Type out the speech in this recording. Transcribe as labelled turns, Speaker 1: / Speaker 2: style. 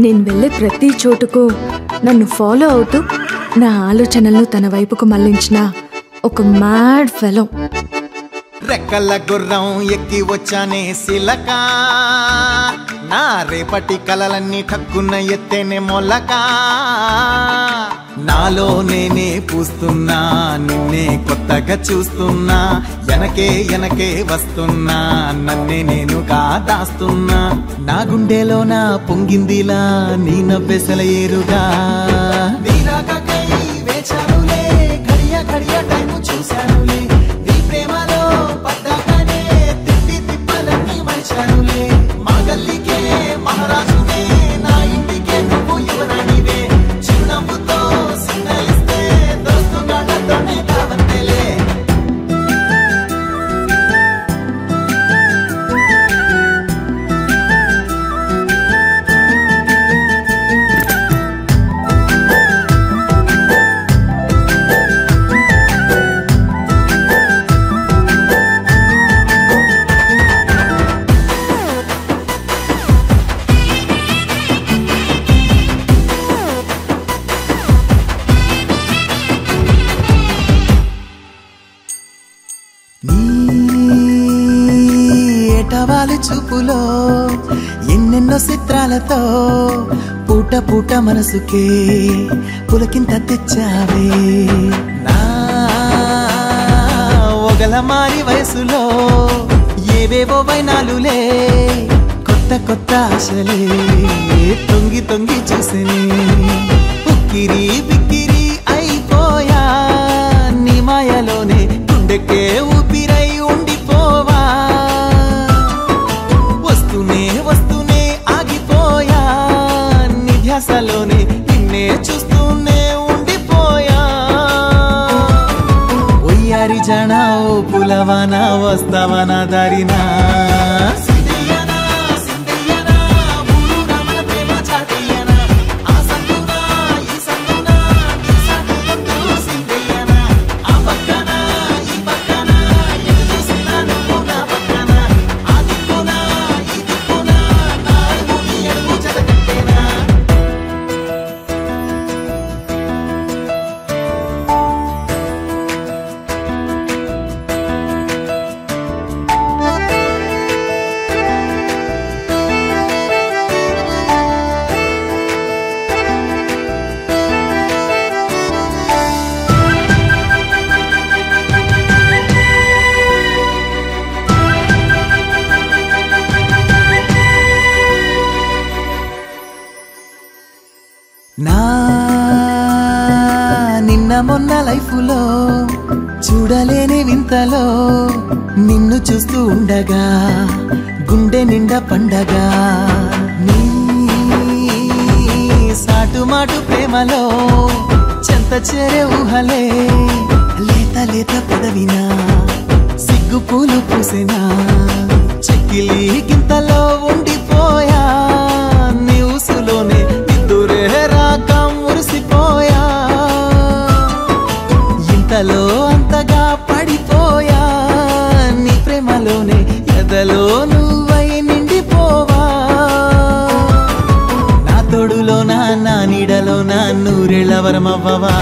Speaker 1: నేను వెళ్ళే ప్రతి చోటుకు నన్ను ఫాలో అవుతూ నా ఆలోచనలను తన వైపుకు మళ్లించిన ఒక మ్యాడ్ ఫెలో.
Speaker 2: రెక్కల గుర్రం ఎక్కి వచ్చానే సిలక, నా రేపటి కలలన్నీ ఠక్కున్న ఎత్తేనే మొలక. నాలో నేనే పూస్తున్నా, నిన్నే కొత్తగా చూస్తున్నా. ఎనకే వస్తున్నా, నన్నే నేనుగా దాస్తున్నా. నా గుండెలో నా పొంగిందిలా నీ నవ్వెసల ఏరుగా. ఘడియ టైము చూశానులే, నీ ప్రేమలో పడ్డాకనే తిప్పలన్నీ మరిచానులే. మా గల్లికే మహారాజునే, నా ఇంటికే నువ్వు యువరాణివే. చిరునవ్వుతో సిగ్నలిస్తే దోస్తున్నాడతోనే కావంతేలే. ఏటవాలు చూపులో ఎన్నెన్నో చిత్రాలతో పూట మనసుకే పులకింత తెచ్చావే. నా ఒగల మారి వయసులో ఏవేవో వైనాలులే, కొత్త ఆశలే తొంగి చూసనే. ఉక్కిరి బిక్కిరి అయిపోయా నీ మాయలోనే, గుండెకే ఊపిరై ఉండిపోవా. వస్తూనే ఆగిపోయా నీ ధ్యాసలోనే, నిన్నే చూస్తూనే ఉండిపోయా. ఒయ్యారి జనా ఓ పులవానా, వస్తావనా దారినా. నా నిన్న మొన్న లైఫ్లో చూడలేని వింతలో, నిన్ను చూస్తూ ఉండగా గుండె నిండా పండగా. నీ సాటుమాటు ప్రేమలో చెంత చేరే ఊహలే, లేత పదవినా సిగ్గు పూలు పూసేనా. చెక్కిలి గింతలో ఉండిపోయా నీ ఊసులోనే, మురిసిపోయా. ఇంతలో అంతగా పడిపోయా నీ ప్రేమలోనే, ఎదలో నువ్వై నిండిపోవా. నా తోడులో నా నీడలో నా నూరెళ్ళ వరమవ్వవా.